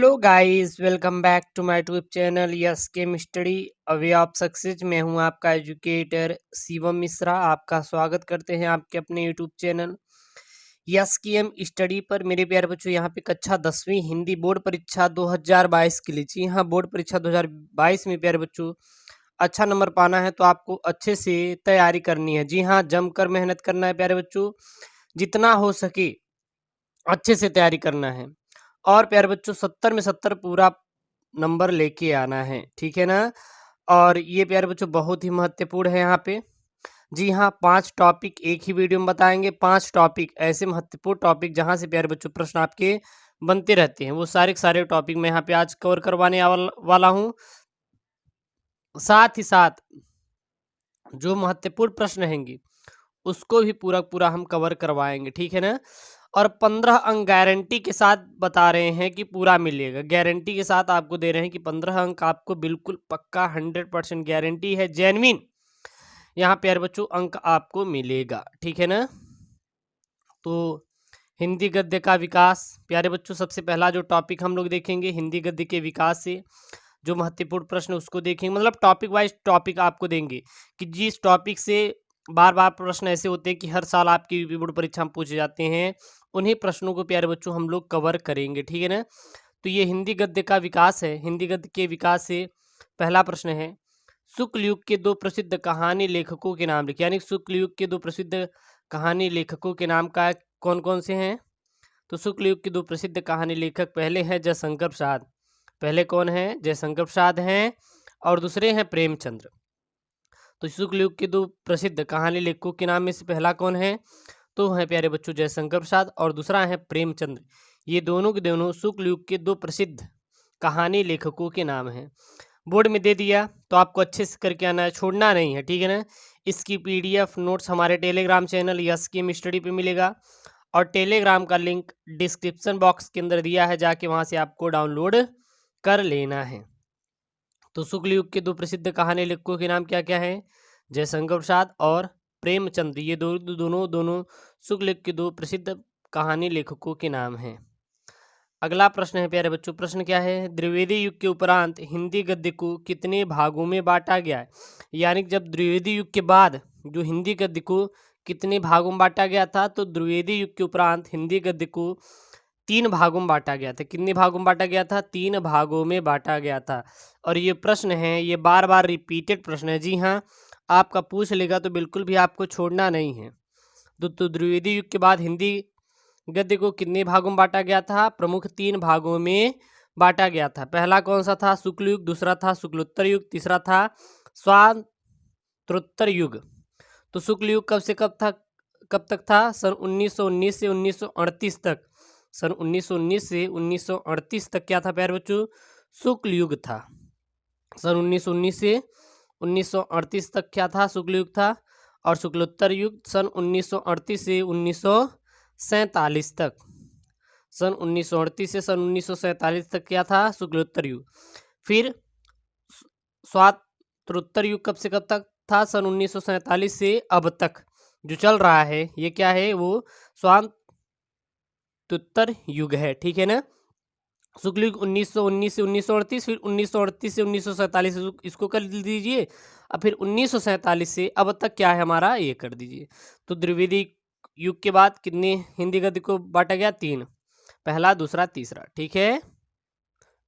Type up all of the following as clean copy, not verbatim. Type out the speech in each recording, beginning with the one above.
Hello guys, welcome back to my YouTube channel yes chem study a way of success. मैं हूं आपका educator Shivam Mishra. आपका स्वागत करते हैं आपके अपने YouTube channel yes chem study पर। मेरे प्यारे बच्चों, यहां पे कक्षा 10वीं हिंदी बोर्ड परीक्षा 2022 के लिए, जी हाँ, बोर्ड परीक्षा 2022 में प्यारे बच्चों अच्छा नंबर पाना है तो आपको अच्छे से तैयारी करनी है। जी हाँ, जमकर मेहनत करना है प्यारे बच्चों, जितना हो सके अच्छे से तैयारी करना है। और प्यारे बच्चों 70 में 70 पूरा नंबर लेके आना है, ठीक है ना। और ये प्यारे बच्चों बहुत ही महत्वपूर्ण है यहाँ पे। जी हाँ, 5 टॉपिक एक ही वीडियो में बताएंगे। 5 टॉपिक ऐसे महत्वपूर्ण टॉपिक जहाँ से प्यारे बच्चों प्रश्न आपके बनते रहते हैं, वो सारे के सारे टॉपिक मैं यहाँ पे आज कवर करवाने वाला हूँ। साथ ही साथ जो महत्वपूर्ण प्रश्न रहेंगे उसको भी पूरा पूरा हम कवर करवाएंगे, ठीक है ना। और 15 अंक गारंटी के साथ बता रहे हैं कि पूरा मिलेगा। गारंटी के साथ आपको दे रहे हैं कि 15 अंक आपको बिल्कुल पक्का 100% गारंटी है, जेन्युइन यहाँ पे यार बच्चों अंक आपको मिलेगा, ठीक है ना। तो हिंदी गद्य का विकास प्यारे बच्चों, सबसे पहला जो टॉपिक हम लोग देखेंगे हिंदी गद्य के विकास से जो महत्वपूर्ण प्रश्न उसको देखेंगे। मतलब टॉपिक वाइज टॉपिक आपको देंगे कि जिस टॉपिक से बार बार प्रश्न ऐसे होते हैं कि हर साल आपकी यूपी बोर्ड परीक्षा में पूछे जाते हैं, उन्हीं प्रश्नों को प्यारे बच्चों हम लोग कवर करेंगे, ठीक है ना। तो ये हिंदी गद्य का विकास है। हिंदी गद्य के विकास से पहला प्रश्न है, शुक्ल युग के 2 प्रसिद्ध कहानी लेखकों के नाम लिखिए। यानी शुक्ल युग के 2 प्रसिद्ध कहानी लेखकों के नाम का कौन कौन से हैं। तो शुक्ल युग के 2 प्रसिद्ध कहानी लेखक पहले हैं जयशंकर प्रसाद। पहले कौन है? जयशंकर प्रसाद हैं। और दूसरे हैं प्रेमचंद्र। तो शुक्ल युग के 2 प्रसिद्ध कहानी लेखकों के नाम में से पहला कौन है? तो है प्यारे बच्चों जयशंकर प्रसाद, और दूसरा है प्रेमचंद्र। ये दोनों के दोनों शुक्ल युग के 2 प्रसिद्ध कहानी लेखकों के नाम हैं। बोर्ड में दे दिया तो आपको अच्छे से करके आना है, छोड़ना नहीं है, ठीक है ना। इसकी PDF नोट्स हमारे Telegram channel yes chem study पे मिलेगा, और टेलीग्राम का लिंक डिस्क्रिप्शन बॉक्स के अंदर दिया है, जाके वहाँ से आपको डाउनलोड कर लेना है। तो शुक्ल युग के 2 प्रसिद्ध कहानी लेखकों के नाम क्या क्या हैं? जयशंकर प्रसाद और प्रेमचंद। ये दोनों शुक्ल युग के 2 प्रसिद्ध कहानी लेखकों के नाम हैं। अगला प्रश्न है प्यारे बच्चों, प्रश्न क्या है? द्विवेदी युग के उपरांत हिंदी गद्य को कितने भागों में बांटा गया है? यानी जब द्विवेदी युग के बाद जो हिंदी गद्य को कितने भागों में बांटा गया था, तो द्विवेदी युग के उपरांत हिंदी गद्य को 3 भागों में बांटा गया था। कितने भागों में बांटा गया था? 3 भागों में बांटा गया था। और ये प्रश्न है, ये बार बार रिपीटेड प्रश्न है। जी हाँ, आपका पूछ लेगा तो बिल्कुल भी आपको छोड़ना नहीं है। तो द्विवेदी युग के बाद हिंदी गद्य को कितने भागों में बांटा गया था? प्रमुख 3 भागों में बांटा गया था। पहला कौन सा था? शुक्ल युग। दूसरा था शुक्लोत्तर युग। तीसरा था स्वातंत्रोत्तर युग। तो शुक्ल युग कब से कब तक था? सन 1919 से 1938 तक। सन 1919 से 1938 तक क्या था प्यारे बच्चों? शुक्ल युग था। सन 1919 से 1938 तक क्या था? शुक्ल युग था। और शुक्लोत्तर युग सन 1938 से 1947 तक। सन 1938 से सन 1947 तक क्या था? शुक्लोत्तर युग। फिर स्वातंत्रोत्तर युग कब से कब तक था? सन 1947 से अब तक जो चल रहा है ये क्या है? वो स्वातंत्रोत्तर युग है, ठीक है ना। शुक्ल युग 1919 से 1938, फिर 1938 से 1947 इसको कर दीजिए, और फिर 1947 से अब तक क्या है हमारा, ये कर दीजिए। तो द्विवेदी युग के बाद कितने हिंदी गद्य को बांटा गया? 3। पहला, दूसरा, तीसरा, ठीक है।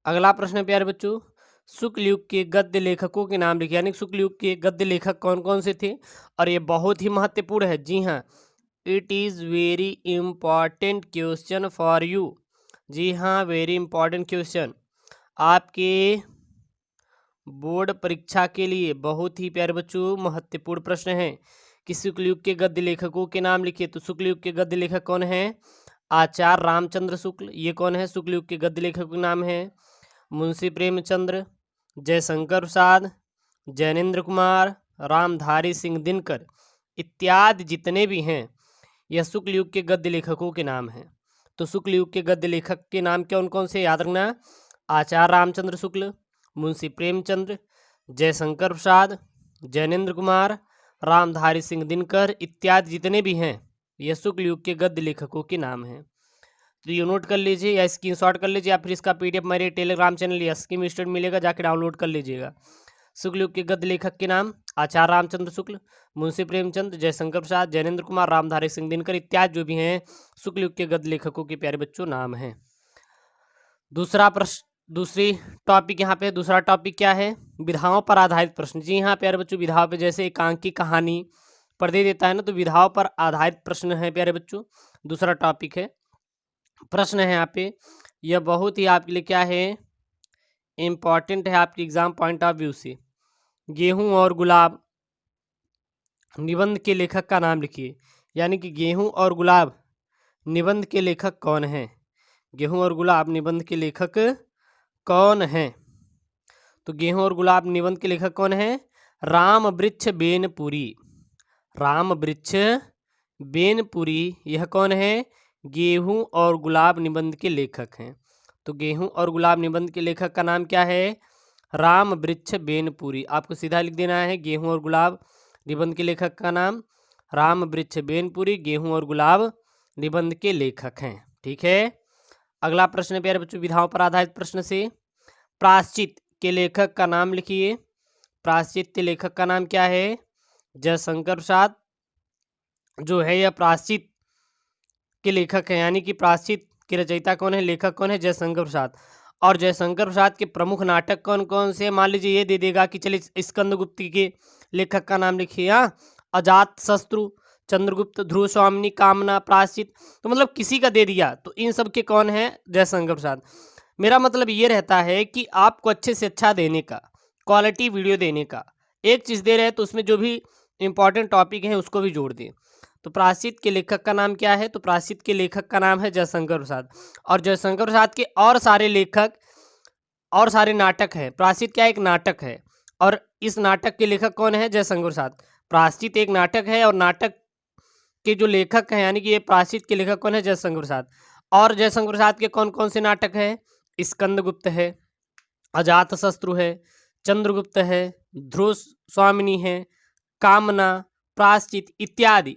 अगला प्रश्न है प्यारे बच्चों, शुक्ल युग के गद्य लेखकों के नाम लिखिए। यानी शुक्ल युग के गद्य लेखक कौन कौन से थे? और ये बहुत ही महत्वपूर्ण है। जी हाँ, it is very important question for you. जी हाँ, वेरी इंपॉर्टेंट क्वेश्चन आपके बोर्ड परीक्षा के लिए बहुत ही प्यारे बच्चों महत्वपूर्ण प्रश्न है कि शुक्ल युग के गद्य लेखकों के नाम लिखिए। तो शुक्ल युग के गद्य लेखक कौन है? आचार्य रामचंद्र शुक्ल। ये कौन है? शुक्ल युग के गद्य लेखक के नाम है मुंशी प्रेमचंद्र, जयशंकर प्रसाद, जैनेन्द्र कुमार, रामधारी सिंह दिनकर इत्यादि जितने भी हैं, यह शुक्ल युग के गद्य लेखकों के नाम हैं। तो शुक्ल युग के गद्य लेखक के नाम कौन कौन से याद रखना? आचार्य रामचंद्र शुक्ल, मुंशी प्रेमचंद्र, जयशंकर प्रसाद, जैनेन्द्र कुमार, रामधारी सिंह दिनकर इत्यादि जितने भी हैं, यह शुक्ल युग के गद्य लेखकों के नाम हैं। तो ये नोट कर लीजिए या स्क्रीनशॉट कर लीजिए, या फिर इसका पीडीएफ मेरे Telegram channel yes chem study मिलेगा, जाके डाउनलोड कर लीजिएगा। शुक्ल युग के गद्य लेखक के नाम आचार्य रामचंद्र शुक्ल, मुंशी प्रेमचंद, जयशंकर प्रसाद, जैनेन्द्र कुमार, रामधारी सिंह दिनकर इत्यादि जो भी हैं शुक्ल युग के गद्य लेखकों के प्यारे बच्चों नाम हैं। दूसरा प्रश्न, दूसरी टॉपिक यहाँ पे, दूसरा टॉपिक क्या है? विधाओं पर आधारित प्रश्न। जी हाँ प्यारे बच्चों, विधाओं पे जैसे एकांकी कहानी पर दे देता है ना, तो विधाओं पर आधारित प्रश्न है प्यारे बच्चों, दूसरा टॉपिक है। प्रश्न है यहाँ पे, यह बहुत ही आपके लिए क्या है, इम्पॉर्टेंट है आपके एग्जाम पॉइंट ऑफ व्यू से। गेहूं और गुलाब निबंध के लेखक का नाम लिखिए। यानी कि गेहूं और गुलाब निबंध के लेखक कौन हैं? गेहूं और गुलाब निबंध के लेखक कौन हैं? तो गेहूं और गुलाब निबंध के लेखक कौन हैं? राम वृक्ष बेनपुरी। राम वृक्ष बेनपुरी यह कौन है? गेहूं और गुलाब निबंध के लेखक हैं। तो गेहूं और गुलाब निबंध के लेखक का नाम क्या है? राम वृक्ष बेनपुरी। आपको सीधा लिख देना है, गेहूं और गुलाब निबंध के लेखक का नाम राम वृक्ष बेनपुरी, गेहूं और गुलाब निबंध के लेखक हैं। ठीक है। अगला प्रश्न प्यारे बच्चों, विधाओं पर आधारित प्रश्न से, प्रायश्चित के लेखक का नाम लिखिए। प्रायश्चित के लेखक का नाम क्या है? जयशंकर प्रसाद जो है यह प्रायश्चित के लेखक है। यानी कि प्रायश्चित के रचयिता कौन है, लेखक कौन है? जयशंकर प्रसाद। और जयशंकर प्रसाद के प्रमुख नाटक कौन कौन से? मान लीजिए ये दे देगा कि चलिए स्कंदगुप्त के लेखक का नाम लिखिए। अजात शत्रु, चंद्रगुप्त, ध्रुव स्वामिनी, कामना, प्रायश्चित। तो मतलब किसी का दे दिया तो इन सब के कौन है? जयशंकर प्रसाद। मेरा मतलब ये रहता है कि आपको अच्छे से अच्छा देने का, क्वालिटी वीडियो देने का, एक चीज़ दे रहे हैं तो उसमें जो भी इंपॉर्टेंट टॉपिक है उसको भी जोड़ दें। तो प्रायश्चित के लेखक का नाम क्या है? तो प्रायश्चित के लेखक का नाम है जयशंकर प्रसाद। और जयशंकर प्रसाद के और सारे लेखक और सारे नाटक है। प्रायश्चित क्या एक नाटक है, और इस नाटक के लेखक कौन है? जयशंकर प्रसाद। प्रायश्चित एक नाटक है और नाटक के जो लेखक हैं, यानी कि ये प्रायश्चित के लेखक कौन है? जयशंकर प्रसाद। और जयशंकर प्रसाद के कौन कौन से नाटक हैं? स्कंदगुप्त है, अजातशत्रु है, चंद्रगुप्त है, ध्रुव स्वामिनी है, कामना, प्रायश्चित इत्यादि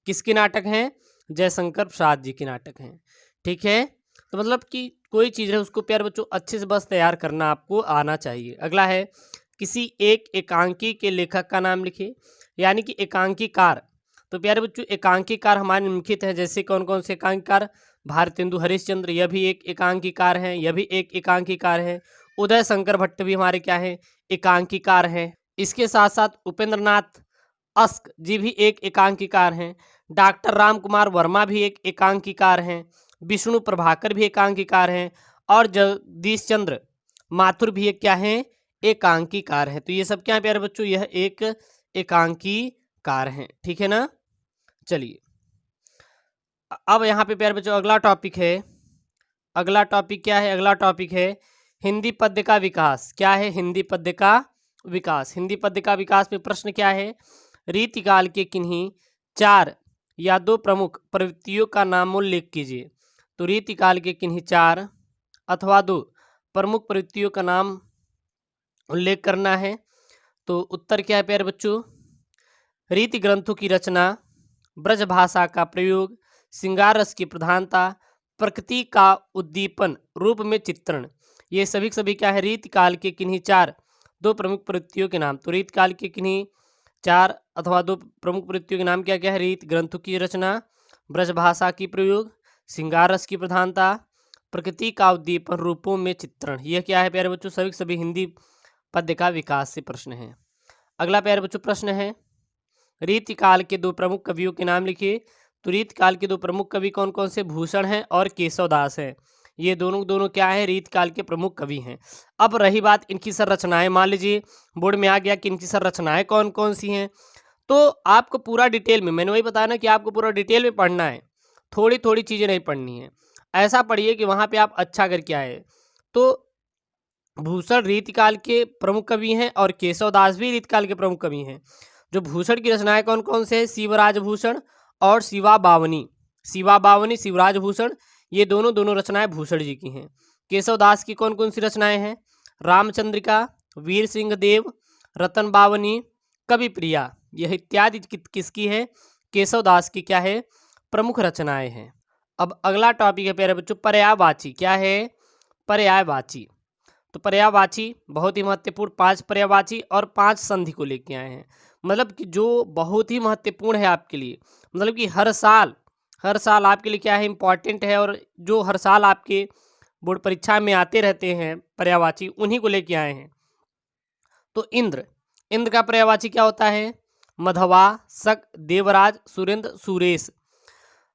किसके नाटक हैं? जयशंकर प्रसाद जी के नाटक हैं। ठीक है। तो मतलब कि कोई चीज़ है उसको प्यारे बच्चों अच्छे से बस तैयार करना आपको आना चाहिए। अगला है, किसी एक एकांकी के लेखक का नाम लिखिए। यानी कि एकांकीकार। तो प्यारे बच्चों एकांकीकार हमारे निम्नलिखित हैं, जैसे कौन कौन से एकांकीकार? भारतेंदु हरिश्चंद्र, यह भी एक एकांकीकार हैं, यह भी एक एकांकीकार हैं। उदय शंकर भट्ट भी हमारे क्या हैं? एकांकीकार हैं। इसके साथ साथ उपेंद्रनाथ अस्क जी भी एक एकांकीकार हैं। डॉक्टर राम कुमार वर्मा भी एक एकांकीकार हैं। विष्णु प्रभाकर भी एकांकीकार हैं। और जगदीश चंद्र माथुर भी एक क्या हैं? एकांकीकार हैं। तो ये सब क्या है प्यारे बच्चों? यह एक एकांकीकार हैं। ठीक है ना। चलिए अब यहाँ पे प्यारे बच्चों अगला टॉपिक है। अगला टॉपिक क्या है? अगला टॉपिक है हिंदी पद्य का विकास। क्या है? हिंदी पद्य का विकास। हिंदी पद्य का विकास में प्रश्न क्या है? रीतिकाल के किन्हीं 4 या 2 प्रमुख प्रवृत्तियों का नामोल्लेख कीजिए। तो रीतिकाल के किन्हीं 4 अथवा 2 प्रमुख प्रवृत्तियों का नाम उल्लेख करना है। तो उत्तर क्या है प्यारे बच्चों? रीति ग्रंथों की रचना, ब्रज भाषा का प्रयोग, श्रृंगार रस की प्रधानता, प्रकृति का उद्दीपन, रूप में चित्रण। ये सभी क्या है? रीतिकाल के किन्हीं 4 2 प्रमुख प्रवृत्तियों के नाम। तो रीतिकाल के किन्हीं 4 अथवा 2 प्रमुख प्रवृत्तियों के नाम क्या क्या है? रीति ग्रंथों की रचना, ब्रज भाषा की प्रयोग, श्रृंगार रस की प्रधानता, प्रकृति का उद्दीपन, रूपों में चित्रण। यह क्या है प्यारे बच्चों? सभी हिंदी पद्य का विकास से प्रश्न है। अगला प्यारे बच्चों प्रश्न है, रीतिकाल के 2 प्रमुख कवियों के नाम लिखिए। तो रीतिकाल के 2 प्रमुख कवि कौन कौन से? भूषण हैं और केशवदास हैं। ये दोनों क्या है? रीतिकाल के प्रमुख कवि हैं। अब रही बात इनकी संरचनाएं, मान लीजिए बोर्ड में आ गया कि इनकी संरचनाएं कौन कौन सी हैं। तो आपको पूरा डिटेल में, मैंने वही बताया ना कि आपको पूरा डिटेल में पढ़ना है, थोड़ी थोड़ी चीज़ें नहीं पढ़नी है। ऐसा पढ़िए कि वहाँ पे आप अच्छा करके आए। तो भूषण रीतिकाल के प्रमुख कवि हैं और केशवदास भी रीतिकाल के प्रमुख कवि हैं। जो भूषण की रचनाएं कौन कौन से हैं? शिवराज भूषण और शिवा बावनी। शिवा बावनी, शिवराज भूषण, ये दोनों रचनाएं भूषण जी की हैं। केशवदास की कौन कौन सी रचनाएं हैं? रामचंद्रिका, वीर सिंह देव, रतन बावनी, कवि प्रिया, यह इत्यादि किसकी है? केशवदास की क्या है? प्रमुख रचनाएं हैं। अब अगला टॉपिक है प्यारे बच्चों पर्यायवाची। क्या है? पर्यायवाची। तो पर्यायवाची बहुत ही महत्वपूर्ण, 5 पर्यायवाची और 5 संधि को लेके आए हैं। मतलब कि जो बहुत ही महत्वपूर्ण है आपके लिए, मतलब कि हर साल आपके लिए क्या है, इम्पॉर्टेंट है, और जो हर साल आपके बोर्ड परीक्षा में आते रहते हैं पर्यायवाची, उन्हीं को लेके आए हैं। तो इंद्र, इंद्र का पर्यायवाची क्या होता है? मधवा, शक, देवराज, सुरेंद्र, सुरेश।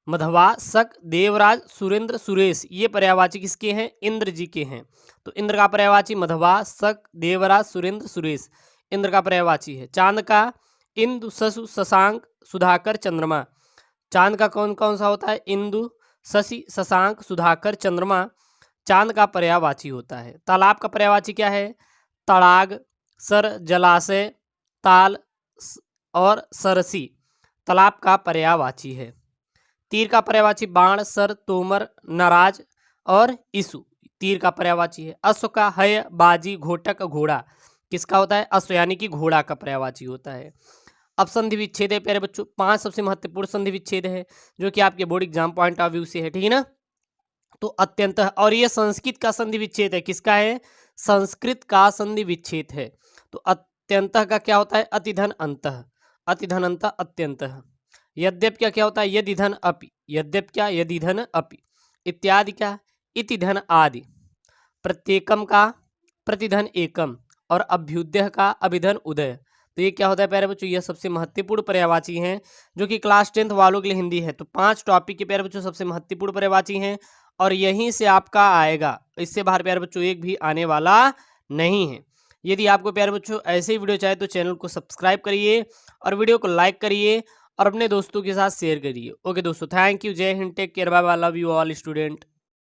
मधवा, शक, देवराज, सुरेंद्र, सुरेश, ये पर्यायवाची किसके हैं? इंद्र जी के हैं। तो इंद्र का पर्यायवाची मधवा, शक, देवराज, सुरेंद्र, सुरेश इंद्र का पर्यायवाची है। चांद का इंदु, शशु, शशांक, सुधाकर, चंद्रमा। चांद का कौन कौन सा होता है? इंदु, शशि, शशांक, सुधाकर, चंद्रमा चांद का पर्यायवाची होता है। तालाब का पर्यायवाची क्या है? तड़ाग, सर, जलाशय, ताल और सरसी तालाब का पर्यायवाची है। तीर का पर्यायवाची बाण, सर, तोमर, नाराज और ईसु तीर का पर्यायवाची है। अश्व का हय, बाजी, घोटक, घोड़ा किसका होता है? अश्व यानी कि घोड़ा का पर्यायवाची होता है। अब संधि विच्छेद है प्यारे बच्चों, 5 सबसे महत्वपूर्ण संधि विच्छेद है जो कि आपके board exam point of view से है, ठीक है ना। तो अत्यंत, और ये संस्कृत का संधि विच्छेद है। किसका है? संस्कृत का संधि विच्छेद है। तो अत्यंत का क्या होता है? अतिधन अंतः, अतिधन अंतः, अत्यंत। यद्यप क्या क्या होता है? यदि धन अपि, यद्यप क्या? यदि धन अपि। इत्यादि क्या? इति धन आदि। प्रत्येकम का प्रतिधन एकम, और अभ्युदय का अभिधन उदय। तो ये क्या होता है प्यारे बच्चों? ये सबसे महत्वपूर्ण पर्यायवाची हैं जो कि क्लास 10th वालों के लिए हिंदी है। तो 5 टॉपिक के प्यारे बच्चों सबसे महत्वपूर्ण पर्यायवाची हैं और यहीं से आपका आएगा, इससे बाहर प्यारे बच्चों एक भी आने वाला नहीं है। यदि आपको प्यारे बच्चों ऐसे ही वीडियो चाहे तो चैनल को सब्सक्राइब करिए और वीडियो को लाइक करिए और अपने दोस्तों के साथ शेयर करिए। ओके दोस्तों, थैंक यू, जय हिंद, take care, bye bye, love you all student.